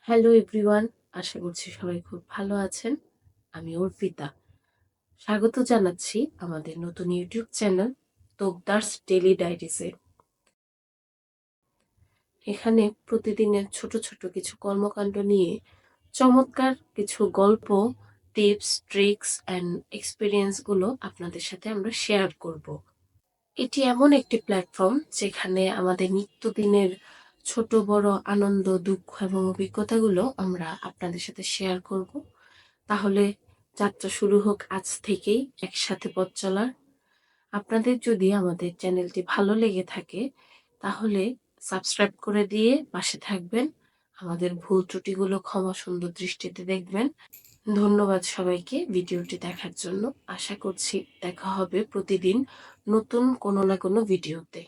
Hello everyone, আশা করছি সবাই খুব ভালো আছেন। আমি অর্পিতা। স্বাগত জানাচ্ছি আমাদের নতুন ইউটিউব চ্যানেল তোকদারস ডেইলি ডায়েরিজে। এখানে প্রতিদিনের ছোট ছোট কিছু কর্মকাণ্ড নিয়ে চমৎকার কিছু গল্প, টিপস, ট্রিক্স অ্যান্ড এক্সপিরিয়েন্সগুলো আপনাদের সাথে আমরা শেয়ার করব। এটি এমন একটি প্ল্যাটফর্ম যেখানে আমাদের নিত্যদিনের ছোট বড় আনন্দ, দুঃখ এবং অভিজ্ঞতাগুলো আমরা আপনাদের সাথে শেয়ার করব। তাহলে যাত্রা শুরু হোক আজ থেকেই একসাথে পথ চলার। আপনাদের যদি আমাদের চ্যানেলটি ভালো লেগে থাকে তাহলে সাবস্ক্রাইব করে দিয়ে পাশে থাকবেন। আমাদের ভুল ত্রুটিগুলো ক্ষমা সুন্দর দৃষ্টিতে দেখবেন। ধন্যবাদ সবাইকে ভিডিওটি দেখার জন্য। আশা করছি দেখা হবে প্রতিদিন নতুন কোনো না কোনো ভিডিওতে।